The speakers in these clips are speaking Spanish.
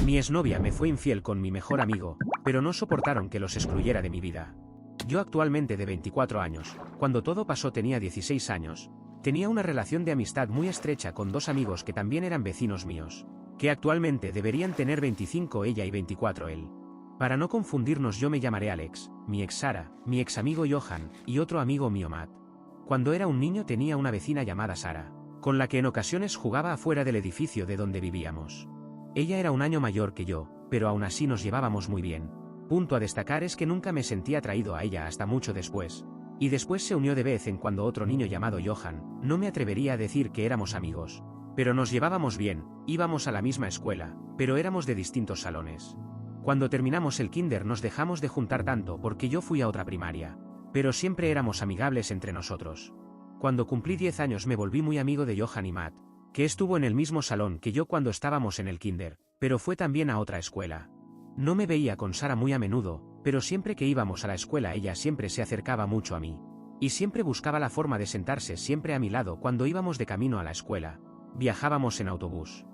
Mi exnovia me fue infiel con mi mejor amigo, pero no soportaron que los excluyera de mi vida. Yo actualmente de 24 años, cuando todo pasó tenía 16 años. Tenía una relación de amistad muy estrecha con dos amigos que también eran vecinos míos, que actualmente deberían tener 25 ella y 24 él. Para no confundirnos yo me llamaré Alex, mi ex Sara, mi ex amigo Johan, y otro amigo mío Matt. Cuando era un niño tenía una vecina llamada Sara, con la que en ocasiones jugaba afuera del edificio de donde vivíamos. Ella era un año mayor que yo, pero aún así nos llevábamos muy bien. Punto a destacar es que nunca me sentí atraído a ella hasta mucho después. Y después se unió de vez en cuando otro niño llamado Johan, no me atrevería a decir que éramos amigos. Pero nos llevábamos bien, íbamos a la misma escuela, pero éramos de distintos salones. Cuando terminamos el kinder nos dejamos de juntar tanto porque yo fui a otra primaria. Pero siempre éramos amigables entre nosotros. Cuando cumplí 10 años me volví muy amigo de Johan y Matt, que estuvo en el mismo salón que yo cuando estábamos en el kinder, pero fue también a otra escuela. No me veía con Sara muy a menudo, pero siempre que íbamos a la escuela ella siempre se acercaba mucho a mí. Y siempre buscaba la forma de sentarse siempre a mi lado cuando íbamos de camino a la escuela. Viajábamos en autobús.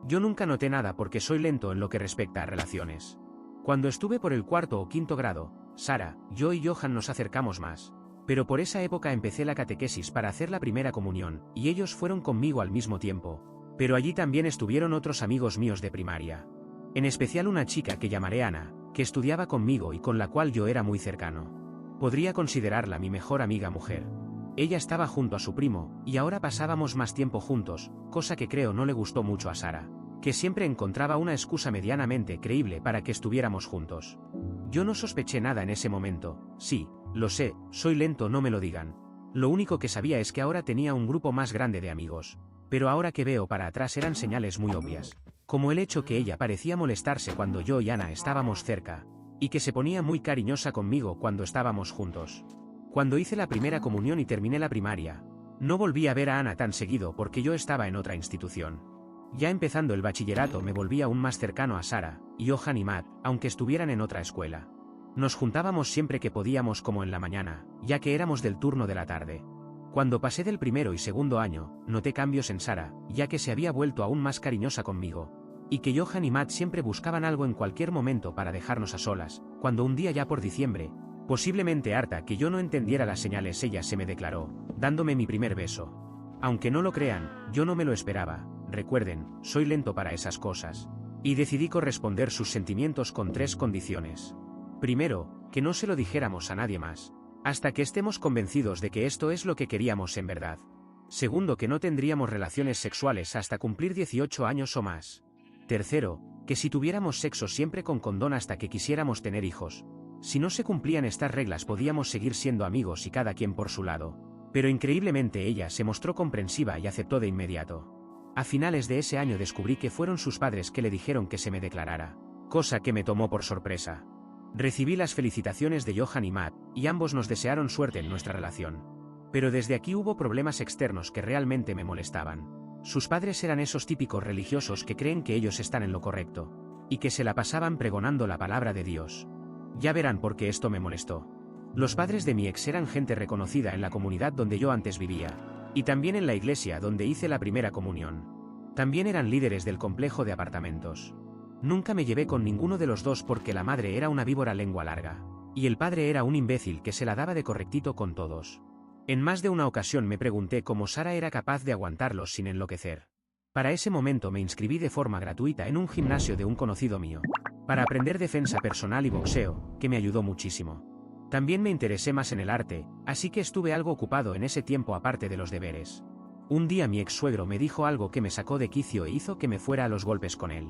Yo nunca noté nada porque soy lento en lo que respecta a relaciones. Cuando estuve por el cuarto o quinto grado, Sara, yo y Johan nos acercamos más. Pero por esa época empecé la catequesis para hacer la primera comunión, y ellos fueron conmigo al mismo tiempo. Pero allí también estuvieron otros amigos míos de primaria. En especial una chica que llamaré Ana, que estudiaba conmigo y con la cual yo era muy cercano. Podría considerarla mi mejor amiga mujer. Ella estaba junto a su primo, y ahora pasábamos más tiempo juntos, cosa que creo no le gustó mucho a Sara, que siempre encontraba una excusa medianamente creíble para que estuviéramos juntos. Yo no sospeché nada en ese momento, sí, lo sé, soy lento, no me lo digan. Lo único que sabía es que ahora tenía un grupo más grande de amigos. Pero ahora que veo para atrás eran señales muy obvias. Como el hecho que ella parecía molestarse cuando yo y Ana estábamos cerca, y que se ponía muy cariñosa conmigo cuando estábamos juntos. Cuando hice la primera comunión y terminé la primaria, no volví a ver a Ana tan seguido porque yo estaba en otra institución. Ya empezando el bachillerato me volví aún más cercano a Sara, Johan y Matt, aunque estuvieran en otra escuela. Nos juntábamos siempre que podíamos como en la mañana, ya que éramos del turno de la tarde. Cuando pasé del primero y segundo año, noté cambios en Sara, ya que se había vuelto aún más cariñosa conmigo. Y que Johan y Matt siempre buscaban algo en cualquier momento para dejarnos a solas, cuando un día ya por diciembre, posiblemente harta que yo no entendiera las señales, ella se me declaró, dándome mi primer beso. Aunque no lo crean, yo no me lo esperaba, recuerden, soy lento para esas cosas. Y decidí corresponder sus sentimientos con 3 condiciones. Primero, que no se lo dijéramos a nadie más, hasta que estemos convencidos de que esto es lo que queríamos en verdad. Segundo, que no tendríamos relaciones sexuales hasta cumplir 18 años o más. Tercero, que si tuviéramos sexo siempre con condón hasta que quisiéramos tener hijos. Si no se cumplían estas reglas podíamos seguir siendo amigos y cada quien por su lado. Pero increíblemente ella se mostró comprensiva y aceptó de inmediato. A finales de ese año descubrí que fueron sus padres que le dijeron que se me declarara, cosa que me tomó por sorpresa. Recibí las felicitaciones de Johan y Matt, y ambos nos desearon suerte en nuestra relación. Pero desde aquí hubo problemas externos que realmente me molestaban. Sus padres eran esos típicos religiosos que creen que ellos están en lo correcto, y que se la pasaban pregonando la palabra de Dios. Ya verán por qué esto me molestó. Los padres de mi ex eran gente reconocida en la comunidad donde yo antes vivía, y también en la iglesia donde hice la primera comunión. También eran líderes del complejo de apartamentos. Nunca me llevé con ninguno de los dos porque la madre era una víbora lengua larga, y el padre era un imbécil que se la daba de correctito con todos. En más de una ocasión me pregunté cómo Sara era capaz de aguantarlos sin enloquecer. Para ese momento me inscribí de forma gratuita en un gimnasio de un conocido mío, para aprender defensa personal y boxeo, que me ayudó muchísimo. También me interesé más en el arte, así que estuve algo ocupado en ese tiempo aparte de los deberes. Un día mi ex suegro me dijo algo que me sacó de quicio e hizo que me fuera a los golpes con él.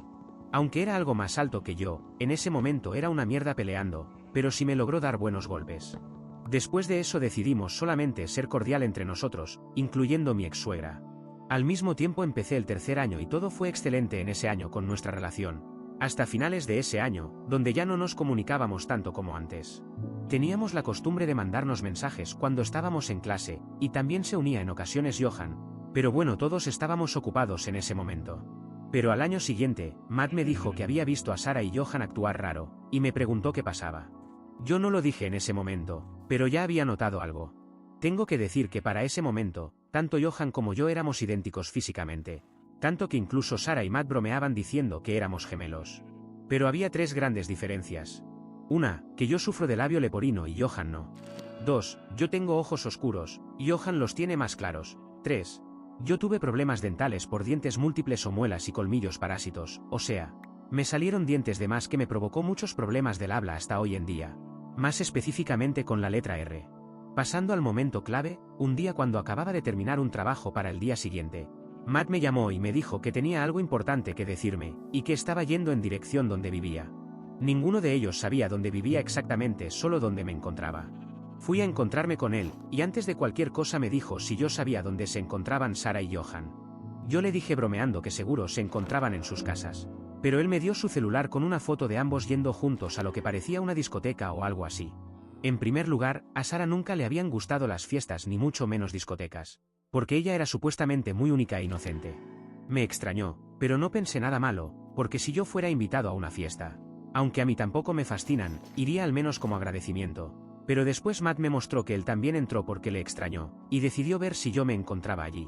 Aunque era algo más alto que yo, en ese momento era una mierda peleando, pero sí me logró dar buenos golpes. Después de eso decidimos solamente ser cordial entre nosotros, incluyendo mi ex suegra. Al mismo tiempo empecé el tercer año y todo fue excelente en ese año con nuestra relación. Hasta finales de ese año, donde ya no nos comunicábamos tanto como antes. Teníamos la costumbre de mandarnos mensajes cuando estábamos en clase, y también se unía en ocasiones Johan, pero bueno, todos estábamos ocupados en ese momento. Pero al año siguiente, Matt me dijo que había visto a Sara y Johan actuar raro, y me preguntó qué pasaba. Yo no lo dije en ese momento, pero ya había notado algo. Tengo que decir que para ese momento, tanto Johan como yo éramos idénticos físicamente, tanto que incluso Sara y Matt bromeaban diciendo que éramos gemelos. Pero había 3 grandes diferencias. Una, que yo sufro de labio leporino y Johan no. 2, yo tengo ojos oscuros, y Johan los tiene más claros. 3, yo tuve problemas dentales por dientes múltiples o muelas y colmillos parásitos, o sea, me salieron dientes de más que me provocó muchos problemas del habla hasta hoy en día. Más específicamente con la letra R. Pasando al momento clave, un día cuando acababa de terminar un trabajo para el día siguiente, Matt me llamó y me dijo que tenía algo importante que decirme, y que estaba yendo en dirección donde vivía. Ninguno de ellos sabía dónde vivía exactamente, solo dónde me encontraba. Fui a encontrarme con él, y antes de cualquier cosa me dijo si yo sabía dónde se encontraban Sara y Johan. Yo le dije bromeando que seguro se encontraban en sus casas. Pero él me dio su celular con una foto de ambos yendo juntos a lo que parecía una discoteca o algo así. En primer lugar, a Sara nunca le habían gustado las fiestas ni mucho menos discotecas. Porque ella era supuestamente muy única e inocente. Me extrañó, pero no pensé nada malo, porque si yo fuera invitado a una fiesta, aunque a mí tampoco me fascinan, iría al menos como agradecimiento. Pero después Matt me mostró que él también entró porque le extrañó, y decidió ver si yo me encontraba allí.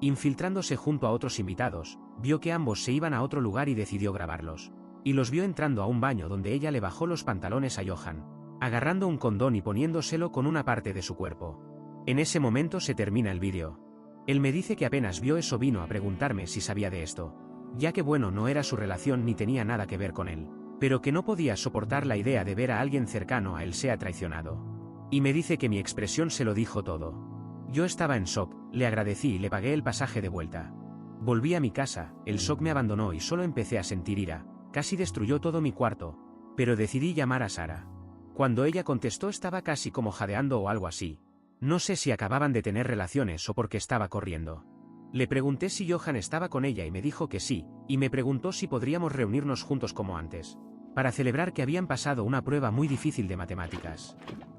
Infiltrándose junto a otros invitados, vio que ambos se iban a otro lugar y decidió grabarlos. Y los vio entrando a un baño donde ella le bajó los pantalones a Johan, agarrando un condón y poniéndoselo con una parte de su cuerpo. En ese momento se termina el vídeo. Él me dice que apenas vio eso vino a preguntarme si sabía de esto, ya que bueno no era su relación ni tenía nada que ver con él, pero que no podía soportar la idea de ver a alguien cercano a él sea traicionado. Y me dice que mi expresión se lo dijo todo. Yo estaba en shock, le agradecí y le pagué el pasaje de vuelta. Volví a mi casa, el shock me abandonó y solo empecé a sentir ira, casi destruyó todo mi cuarto, pero decidí llamar a Sara. Cuando ella contestó estaba casi como jadeando o algo así. No sé si acababan de tener relaciones o porque estaba corriendo. Le pregunté si Johan estaba con ella y me dijo que sí, y me preguntó si podríamos reunirnos juntos como antes, para celebrar que habían pasado una prueba muy difícil de matemáticas.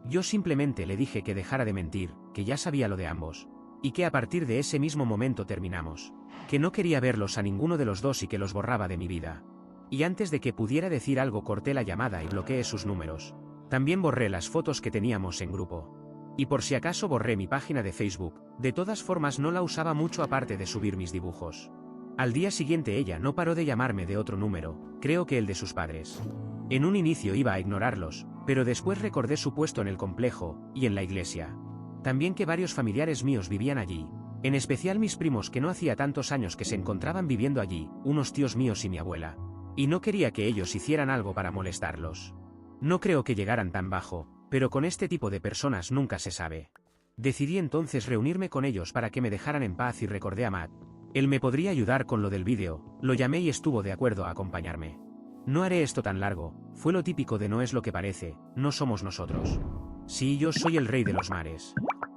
Yo simplemente le dije que dejara de mentir, que ya sabía lo de ambos, y que a partir de ese mismo momento terminamos, que no quería verlos a ninguno de los dos y que los borraba de mi vida. Y antes de que pudiera decir algo corté la llamada y bloqueé sus números. También borré las fotos que teníamos en grupo. Y por si acaso borré mi página de Facebook, de todas formas no la usaba mucho aparte de subir mis dibujos. Al día siguiente ella no paró de llamarme de otro número, creo que el de sus padres. En un inicio iba a ignorarlos, pero después recordé su puesto en el complejo, y en la iglesia. También que varios familiares míos vivían allí, en especial mis primos que no hacía tantos años que se encontraban viviendo allí, unos tíos míos y mi abuela. Y no quería que ellos hicieran algo para molestarlos. No creo que llegaran tan bajo, pero con este tipo de personas nunca se sabe. Decidí entonces reunirme con ellos para que me dejaran en paz y recordé a Matt. Él me podría ayudar con lo del vídeo, lo llamé y estuvo de acuerdo a acompañarme. No haré esto tan largo, fue lo típico de no es lo que parece, no somos nosotros. Sí, yo soy el rey de los mares.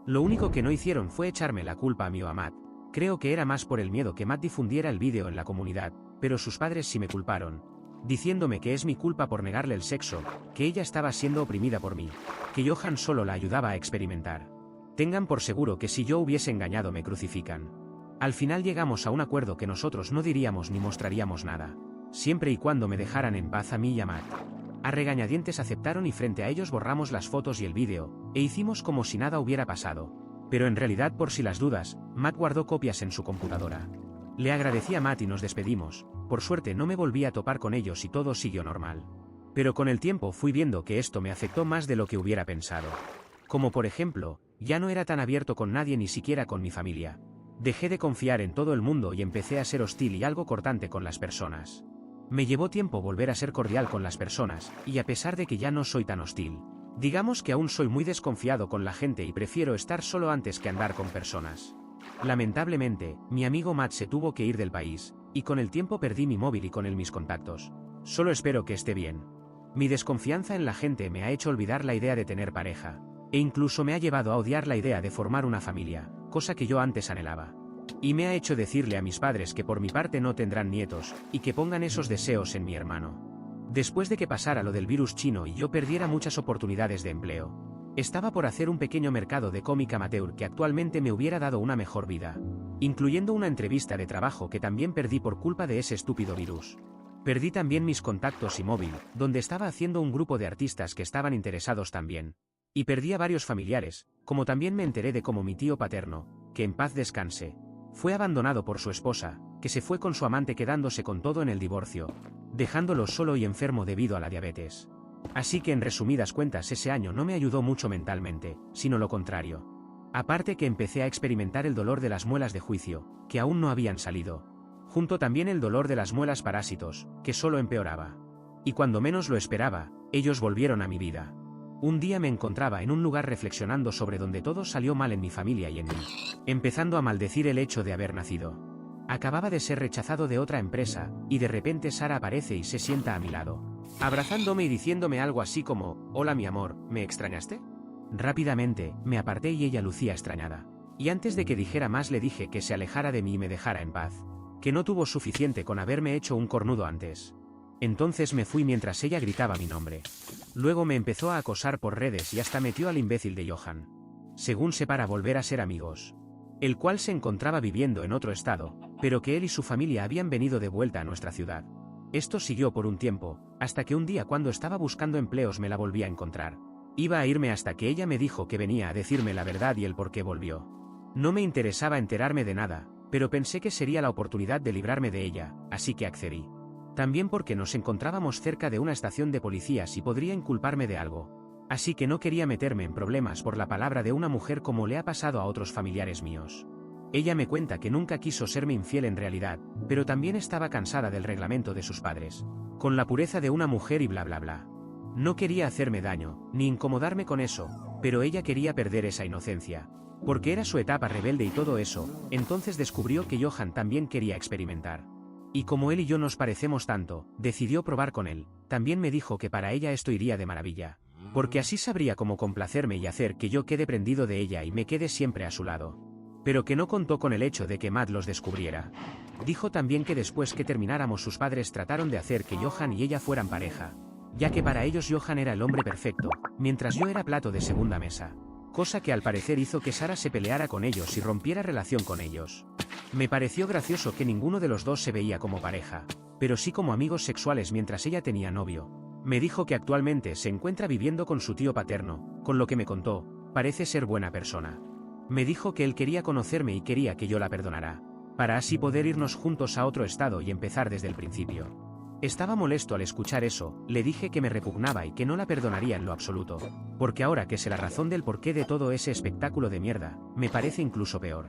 Lo único que no hicieron fue echarme la culpa a mí o a Matt. Creo que era más por el miedo que Matt difundiera el vídeo en la comunidad, pero sus padres sí me culparon, diciéndome que es mi culpa por negarle el sexo, que ella estaba siendo oprimida por mí, que Johan solo la ayudaba a experimentar. Tengan por seguro que si yo hubiese engañado me crucifican. Al final llegamos a un acuerdo que nosotros no diríamos ni mostraríamos nada, siempre y cuando me dejaran en paz a mí y a Matt. A regañadientes aceptaron y frente a ellos borramos las fotos y el vídeo, e hicimos como si nada hubiera pasado. Pero en realidad por si las dudas, Matt guardó copias en su computadora. Le agradecí a Matt y nos despedimos, por suerte no me volví a topar con ellos y todo siguió normal. Pero con el tiempo fui viendo que esto me afectó más de lo que hubiera pensado. Como por ejemplo, ya no era tan abierto con nadie ni siquiera con mi familia. Dejé de confiar en todo el mundo y empecé a ser hostil y algo cortante con las personas. Me llevó tiempo volver a ser cordial con las personas, y a pesar de que ya no soy tan hostil, digamos que aún soy muy desconfiado con la gente y prefiero estar solo antes que andar con personas. Lamentablemente, mi amigo Matt se tuvo que ir del país, y con el tiempo perdí mi móvil y con él mis contactos. Solo espero que esté bien. Mi desconfianza en la gente me ha hecho olvidar la idea de tener pareja, e incluso me ha llevado a odiar la idea de formar una familia, cosa que yo antes anhelaba. Y me ha hecho decirle a mis padres que por mi parte no tendrán nietos, y que pongan esos deseos en mi hermano. Después de que pasara lo del virus chino y yo perdiera muchas oportunidades de empleo, estaba por hacer un pequeño mercado de cómic amateur que actualmente me hubiera dado una mejor vida, incluyendo una entrevista de trabajo que también perdí por culpa de ese estúpido virus. Perdí también mis contactos y móvil, donde estaba haciendo un grupo de artistas que estaban interesados también. Y perdí a varios familiares, como también me enteré de cómo mi tío paterno, que en paz descanse, fue abandonado por su esposa, que se fue con su amante quedándose con todo en el divorcio. dejándolo solo y enfermo debido a la diabetes. Así que en resumidas cuentas ese año no me ayudó mucho mentalmente, sino lo contrario. Aparte que empecé a experimentar el dolor de las muelas de juicio, que aún no habían salido. Junto también el dolor de las muelas parásitos, que solo empeoraba. Y cuando menos lo esperaba, ellos volvieron a mi vida. Un día me encontraba en un lugar reflexionando sobre donde todo salió mal en mi familia y en mí, empezando a maldecir el hecho de haber nacido. Acababa de ser rechazado de otra empresa, y de repente Sara aparece y se sienta a mi lado, abrazándome y diciéndome algo así como, «Hola mi amor, ¿me extrañaste?». Rápidamente, me aparté y ella lucía extrañada. Y antes de que dijera más le dije que se alejara de mí y me dejara en paz. Que no tuvo suficiente con haberme hecho un cornudo antes. Entonces me fui mientras ella gritaba mi nombre. Luego me empezó a acosar por redes y hasta metió al imbécil de Johan. Según sé para volver a ser amigos. El cual se encontraba viviendo en otro estado, pero que él y su familia habían venido de vuelta a nuestra ciudad. Esto siguió por un tiempo, hasta que un día cuando estaba buscando empleos me la volví a encontrar. Iba a irme hasta que ella me dijo que venía a decirme la verdad y el por qué volvió. No me interesaba enterarme de nada, pero pensé que sería la oportunidad de librarme de ella, así que accedí. También porque nos encontrábamos cerca de una estación de policías y podría inculparme de algo. Así que no quería meterme en problemas por la palabra de una mujer como le ha pasado a otros familiares míos. Ella me cuenta que nunca quiso serme infiel en realidad, pero también estaba cansada del reglamento de sus padres. Con la pureza de una mujer y bla bla bla. No quería hacerme daño, ni incomodarme con eso, pero ella quería perder esa inocencia. Porque era su etapa rebelde y todo eso, entonces descubrió que Johan también quería experimentar. Y como él y yo nos parecemos tanto, decidió probar con él. También me dijo que para ella esto iría de maravilla. Porque así sabría cómo complacerme y hacer que yo quede prendido de ella y me quede siempre a su lado. Pero que no contó con el hecho de que Matt los descubriera. Dijo también que después que termináramos sus padres trataron de hacer que Johan y ella fueran pareja. Ya que para ellos Johan era el hombre perfecto, mientras yo era plato de segunda mesa. Cosa que al parecer hizo que Sara se peleara con ellos y rompiera relación con ellos. Me pareció gracioso que ninguno de los dos se veía como pareja, pero sí como amigos sexuales mientras ella tenía novio. Me dijo que actualmente se encuentra viviendo con su tío paterno, con lo que me contó, parece ser buena persona. Me dijo que él quería conocerme y quería que yo la perdonara, para así poder irnos juntos a otro estado y empezar desde el principio. Estaba molesto al escuchar eso, le dije que me repugnaba y que no la perdonaría en lo absoluto, porque ahora que sé la razón del porqué de todo ese espectáculo de mierda, me parece incluso peor.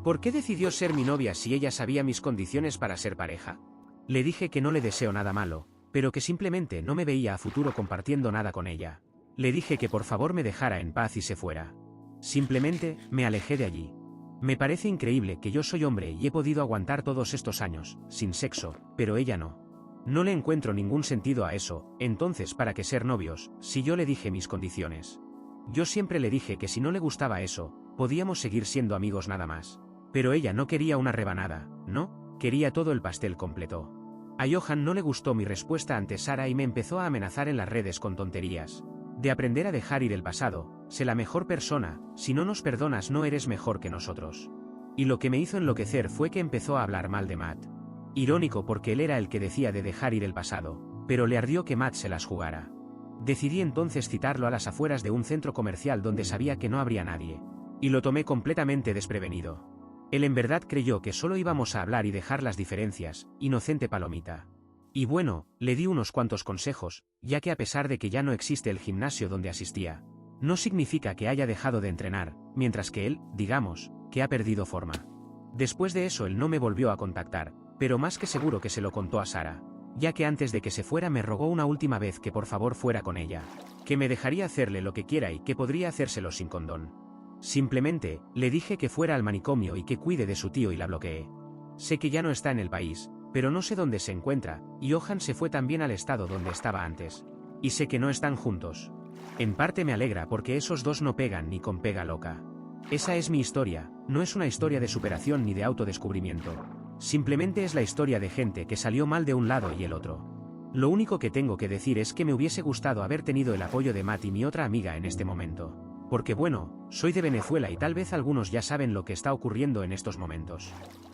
¿Por qué decidió ser mi novia si ella sabía mis condiciones para ser pareja? Le dije que no le deseo nada malo, pero que simplemente no me veía a futuro compartiendo nada con ella. Le dije que por favor me dejara en paz y se fuera. Simplemente, me alejé de allí. Me parece increíble que yo soy hombre y he podido aguantar todos estos años, sin sexo, pero ella no. No le encuentro ningún sentido a eso, entonces ¿para qué ser novios, si yo le dije mis condiciones? Yo siempre le dije que si no le gustaba eso, podíamos seguir siendo amigos nada más. Pero ella no quería una rebanada, ¿no? Quería todo el pastel completo. A Johan no le gustó mi respuesta ante Sara y me empezó a amenazar en las redes con tonterías. De aprender a dejar ir el pasado, sé la mejor persona, si no nos perdonas no eres mejor que nosotros. Y lo que me hizo enloquecer fue que empezó a hablar mal de Matt. Irónico porque él era el que decía de dejar ir el pasado, pero le ardió que Matt se las jugara. Decidí entonces citarlo a las afueras de un centro comercial donde sabía que no habría nadie. Y lo tomé completamente desprevenido. Él en verdad creyó que solo íbamos a hablar y dejar las diferencias, inocente palomita. Y bueno, le di unos cuantos consejos, ya que a pesar de que ya no existe el gimnasio donde asistía, no significa que haya dejado de entrenar, mientras que él, digamos, que ha perdido forma. Después de eso él no me volvió a contactar, pero más que seguro que se lo contó a Sara, ya que antes de que se fuera me rogó una última vez que por favor fuera con ella, que me dejaría hacerle lo que quiera y que podría hacérselo sin condón. Simplemente, le dije que fuera al manicomio y que cuide de su tío y la bloqueé. Sé que ya no está en el país, pero no sé dónde se encuentra, y Johan se fue también al estado donde estaba antes. Y sé que no están juntos. En parte me alegra porque esos dos no pegan ni con pega loca. Esa es mi historia, no es una historia de superación ni de autodescubrimiento. Simplemente es la historia de gente que salió mal de un lado y el otro. Lo único que tengo que decir es que me hubiese gustado haber tenido el apoyo de Matt y mi otra amiga en este momento. Porque bueno, soy de Venezuela y tal vez algunos ya saben lo que está ocurriendo en estos momentos.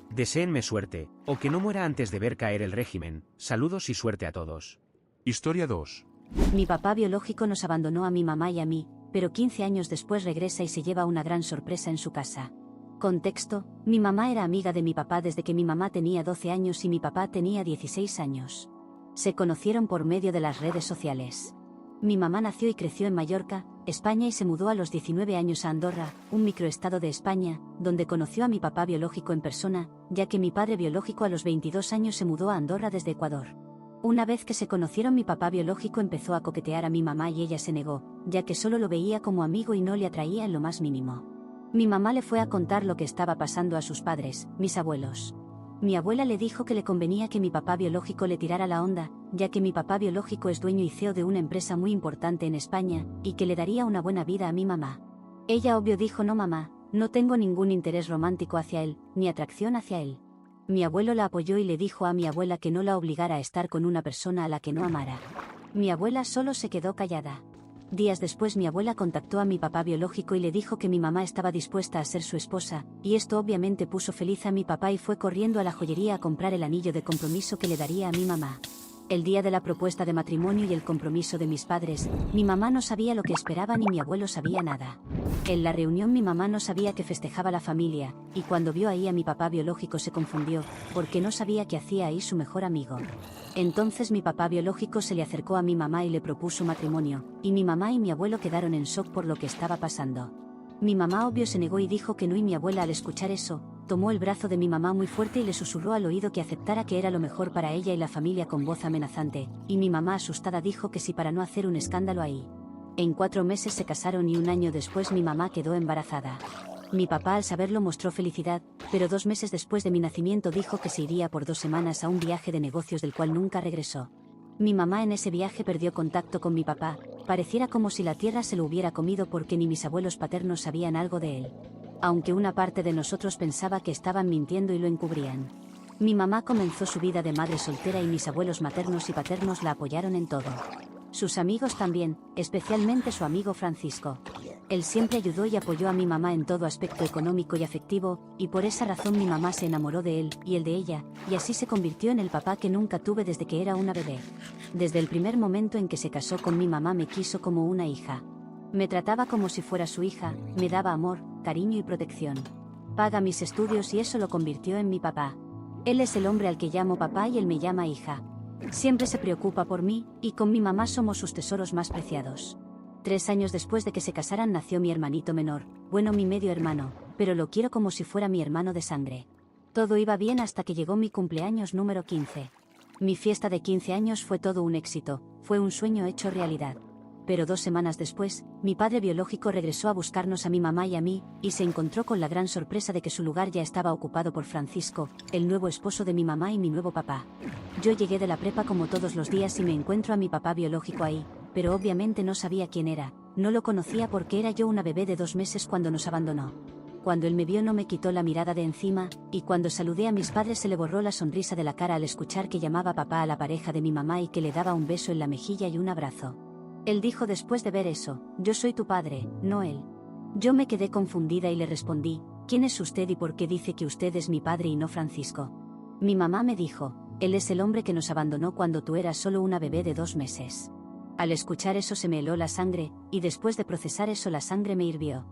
Deséenme suerte, o que no muera antes de ver caer el régimen. Saludos y suerte a todos. Historia 2. Mi papá biológico nos abandonó a mi mamá y a mí, pero 15 años después regresa y se lleva una gran sorpresa en su casa. Contexto, mi mamá era amiga de mi papá desde que mi mamá tenía 12 años y mi papá tenía 16 años. Se conocieron por medio de las redes sociales. Mi mamá nació y creció en Mallorca, España y se mudó a los 19 años a Andorra, un microestado de España, donde conoció a mi papá biológico en persona, ya que mi padre biológico a los 22 años se mudó a Andorra desde Ecuador. Una vez que se conocieron, mi papá biológico empezó a coquetear a mi mamá y ella se negó, ya que solo lo veía como amigo y no le atraía en lo más mínimo. Mi mamá le fue a contar lo que estaba pasando a sus padres, mis abuelos. Mi abuela le dijo que le convenía que mi papá biológico le tirara la onda, ya que mi papá biológico es dueño y CEO de una empresa muy importante en España, y que le daría una buena vida a mi mamá. Ella obvio dijo: no mamá, no tengo ningún interés romántico hacia él, ni atracción hacia él. Mi abuelo la apoyó y le dijo a mi abuela que no la obligara a estar con una persona a la que no amara. Mi abuela solo se quedó callada. Días después mi abuela contactó a mi papá biológico y le dijo que mi mamá estaba dispuesta a ser su esposa, y esto obviamente puso feliz a mi papá y fue corriendo a la joyería a comprar el anillo de compromiso que le daría a mi mamá. El día de la propuesta de matrimonio y el compromiso de mis padres, mi mamá no sabía lo que esperaba ni mi abuelo sabía nada. En la reunión mi mamá no sabía que festejaba la familia, y cuando vio ahí a mi papá biológico se confundió, porque no sabía qué hacía ahí su mejor amigo. Entonces mi papá biológico se le acercó a mi mamá y le propuso matrimonio, y mi mamá y mi abuelo quedaron en shock por lo que estaba pasando. Mi mamá obvio se negó y dijo que no, y mi abuela al escuchar eso, tomó el brazo de mi mamá muy fuerte y le susurró al oído que aceptara que era lo mejor para ella y la familia con voz amenazante, y mi mamá asustada dijo que sí para no hacer un escándalo ahí. En 4 meses se casaron y 1 año después mi mamá quedó embarazada. Mi papá al saberlo mostró felicidad, pero 2 meses después de mi nacimiento dijo que se iría por 2 semanas a un viaje de negocios del cual nunca regresó. Mi mamá en ese viaje perdió contacto con mi papá, pareciera como si la tierra se lo hubiera comido porque ni mis abuelos paternos sabían algo de él. Aunque una parte de nosotros pensaba que estaban mintiendo y lo encubrían. Mi mamá comenzó su vida de madre soltera y mis abuelos maternos y paternos la apoyaron en todo. Sus amigos también, especialmente su amigo Francisco. Él siempre ayudó y apoyó a mi mamá en todo aspecto económico y afectivo, y por esa razón mi mamá se enamoró de él, y él de ella, y así se convirtió en el papá que nunca tuve desde que era una bebé. Desde el primer momento en que se casó con mi mamá me quiso como una hija. Me trataba como si fuera su hija, me daba amor, cariño y protección. Paga mis estudios y eso lo convirtió en mi papá. Él es el hombre al que llamo papá y él me llama hija. Siempre se preocupa por mí, y con mi mamá somos sus tesoros más preciados. 3 años después de que se casaran nació mi hermanito menor, bueno, mi medio hermano, pero lo quiero como si fuera mi hermano de sangre. Todo iba bien hasta que llegó mi cumpleaños número 15. Mi fiesta de 15 años fue todo un éxito, fue un sueño hecho realidad. Pero 2 semanas después, mi padre biológico regresó a buscarnos a mi mamá y a mí, y se encontró con la gran sorpresa de que su lugar ya estaba ocupado por Francisco, el nuevo esposo de mi mamá y mi nuevo papá. Yo llegué de la prepa como todos los días y me encuentro a mi papá biológico ahí, pero obviamente no sabía quién era, no lo conocía porque era yo una bebé de 2 meses cuando nos abandonó. Cuando él me vio no me quitó la mirada de encima, y cuando saludé a mis padres se le borró la sonrisa de la cara al escuchar que llamaba papá a la pareja de mi mamá y que le daba un beso en la mejilla y un abrazo. Él dijo después de ver eso: yo soy tu padre, no él. Yo me quedé confundida y le respondí: ¿quién es usted y por qué dice que usted es mi padre y no Francisco? Mi mamá me dijo: él es el hombre que nos abandonó cuando tú eras solo una bebé de 2 meses. Al escuchar eso se me heló la sangre, y después de procesar eso la sangre me hirvió.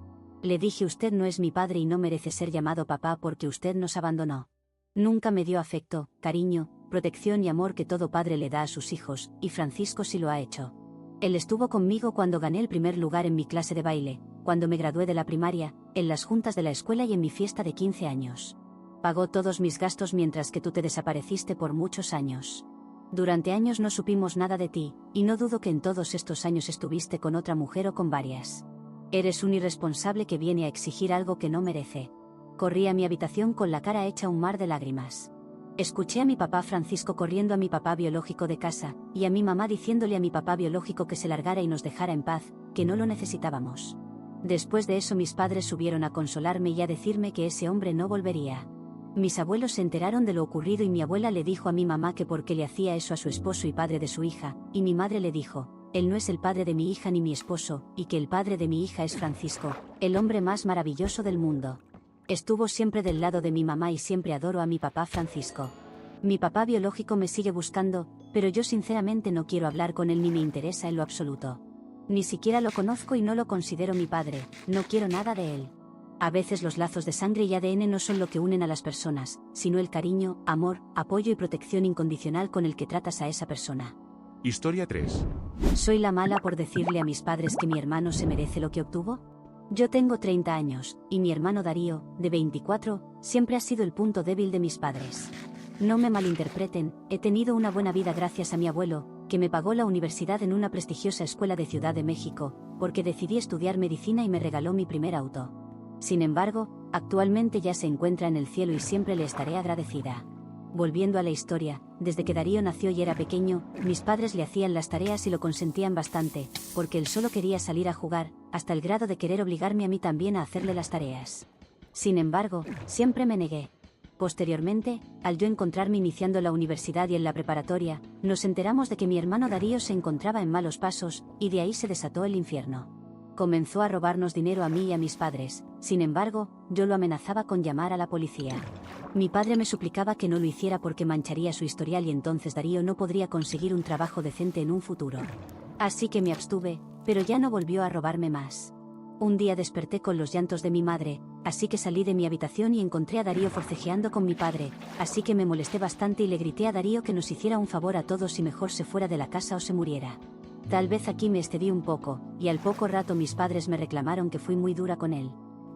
Le dije: usted no es mi padre y no merece ser llamado papá porque usted nos abandonó. Nunca me dio afecto, cariño, protección y amor que todo padre le da a sus hijos, y Francisco sí lo ha hecho. Él estuvo conmigo cuando gané el primer lugar en mi clase de baile, cuando me gradué de la primaria, en las juntas de la escuela y en mi fiesta de 15 años. Pagó todos mis gastos mientras que tú te desapareciste por muchos años. Durante años no supimos nada de ti, y no dudo que en todos estos años estuviste con otra mujer o con varias. Eres un irresponsable que viene a exigir algo que no merece. Corrí a mi habitación con la cara hecha un mar de lágrimas. Escuché a mi papá Francisco corriendo a mi papá biológico de casa, y a mi mamá diciéndole a mi papá biológico que se largara y nos dejara en paz, que no lo necesitábamos. Después de eso mis padres subieron a consolarme y a decirme que ese hombre no volvería. Mis abuelos se enteraron de lo ocurrido y mi abuela le dijo a mi mamá que por qué le hacía eso a su esposo y padre de su hija, y mi madre le dijo: él no es el padre de mi hija ni mi esposo, y que el padre de mi hija es Francisco, el hombre más maravilloso del mundo. Estuvo siempre del lado de mi mamá y siempre adoro a mi papá Francisco. Mi papá biológico me sigue buscando, pero yo sinceramente no quiero hablar con él ni me interesa en lo absoluto. Ni siquiera lo conozco y no lo considero mi padre, no quiero nada de él. A veces los lazos de sangre y ADN no son lo que unen a las personas, sino el cariño, amor, apoyo y protección incondicional con el que tratas a esa persona. Historia 3. ¿Soy la mala por decirle a mis padres que mi hermano se merece lo que obtuvo? Yo tengo 30 años, y mi hermano Darío, de 24, siempre ha sido el punto débil de mis padres. No me malinterpreten, he tenido una buena vida gracias a mi abuelo, que me pagó la universidad en una prestigiosa escuela de Ciudad de México, porque decidí estudiar medicina y me regaló mi primer auto. Sin embargo, actualmente ya se encuentra en el cielo y siempre le estaré agradecida. Volviendo a la historia, desde que Darío nació y era pequeño, mis padres le hacían las tareas y lo consentían bastante, porque él solo quería salir a jugar, hasta el grado de querer obligarme a mí también a hacerle las tareas. Sin embargo, siempre me negué. Posteriormente, al yo encontrarme iniciando la universidad y en la preparatoria, nos enteramos de que mi hermano Darío se encontraba en malos pasos, y de ahí se desató el infierno. Comenzó a robarnos dinero a mí y a mis padres, sin embargo, yo lo amenazaba con llamar a la policía. Mi padre me suplicaba que no lo hiciera porque mancharía su historial y entonces Darío no podría conseguir un trabajo decente en un futuro. Así que me abstuve, pero ya no volvió a robarme más. Un día desperté con los llantos de mi madre, así que salí de mi habitación y encontré a Darío forcejeando con mi padre, así que me molesté bastante y le grité a Darío que nos hiciera un favor a todos y mejor se fuera de la casa o se muriera. Tal vez aquí me excedí un poco, y al poco rato mis padres me reclamaron que fui muy dura con él.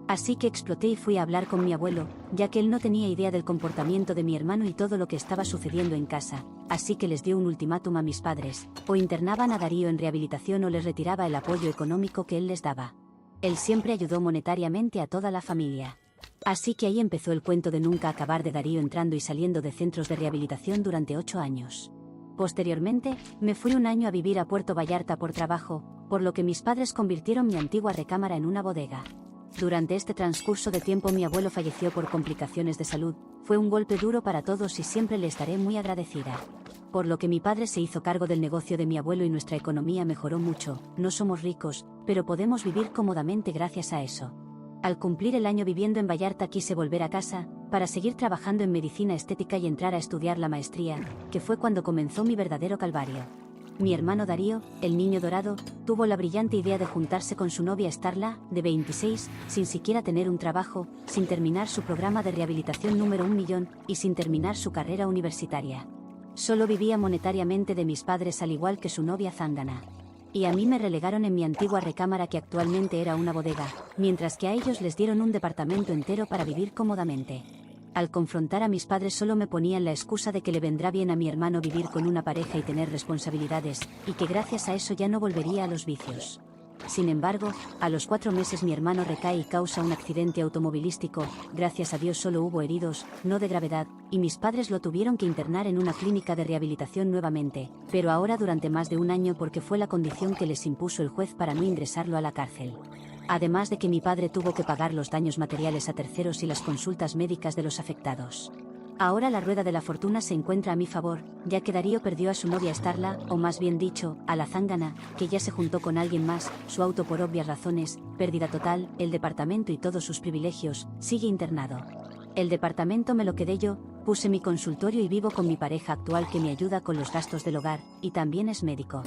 Así que exploté y fui a hablar con mi abuelo, ya que él no tenía idea del comportamiento de mi hermano y todo lo que estaba sucediendo en casa, así que les dio un ultimátum a mis padres, o internaban a Darío en rehabilitación o les retiraba el apoyo económico que él les daba. Él siempre ayudó monetariamente a toda la familia. Así que ahí empezó el cuento de nunca acabar de Darío entrando y saliendo de centros de rehabilitación durante 8 años. Posteriormente, me fui un año a vivir a Puerto Vallarta por trabajo, por lo que mis padres convirtieron mi antigua recámara en una bodega. Durante este transcurso de tiempo mi abuelo falleció por complicaciones de salud, fue un golpe duro para todos y siempre le estaré muy agradecida. Por lo que mi padre se hizo cargo del negocio de mi abuelo y nuestra economía mejoró mucho, no somos ricos, pero podemos vivir cómodamente gracias a eso. Al cumplir el año viviendo en Vallarta quise volver a casa, para seguir trabajando en medicina estética y entrar a estudiar la maestría, que fue cuando comenzó mi verdadero calvario. Mi hermano Darío, el niño dorado, tuvo la brillante idea de juntarse con su novia Starla, de 26, sin siquiera tener un trabajo, sin terminar su programa de rehabilitación número 1 millón, y sin terminar su carrera universitaria. Solo vivía monetariamente de mis padres al igual que su novia zángana. Y a mí me relegaron en mi antigua recámara que actualmente era una bodega, mientras que a ellos les dieron un departamento entero para vivir cómodamente. Al confrontar a mis padres solo me ponían la excusa de que le vendrá bien a mi hermano vivir con una pareja y tener responsabilidades, y que gracias a eso ya no volvería a los vicios. Sin embargo, a los 4 meses mi hermano recae y causa un accidente automovilístico, gracias a Dios solo hubo heridos, no de gravedad, y mis padres lo tuvieron que internar en una clínica de rehabilitación nuevamente, pero ahora durante más de un año porque fue la condición que les impuso el juez para no ingresarlo a la cárcel. Además de que mi padre tuvo que pagar los daños materiales a terceros y las consultas médicas de los afectados. Ahora la rueda de la fortuna se encuentra a mi favor, ya que Darío perdió a su novia Starla, o más bien dicho, a la zángana, que ya se juntó con alguien más, su auto por obvias razones, pérdida total, el departamento y todos sus privilegios, sigue internado. El departamento me lo quedé yo, puse mi consultorio y vivo con mi pareja actual que me ayuda con los gastos del hogar, y también es médico.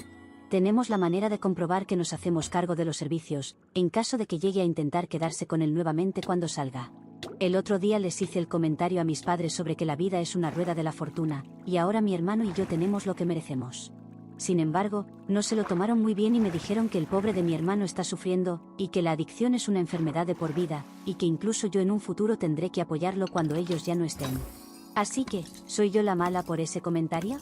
Tenemos la manera de comprobar que nos hacemos cargo de los servicios, en caso de que llegue a intentar quedarse con él nuevamente cuando salga. El otro día les hice el comentario a mis padres sobre que la vida es una rueda de la fortuna, y ahora mi hermano y yo tenemos lo que merecemos. Sin embargo, no se lo tomaron muy bien y me dijeron que el pobre de mi hermano está sufriendo, y que la adicción es una enfermedad de por vida, y que incluso yo en un futuro tendré que apoyarlo cuando ellos ya no estén. Así que, ¿soy yo la mala por ese comentario?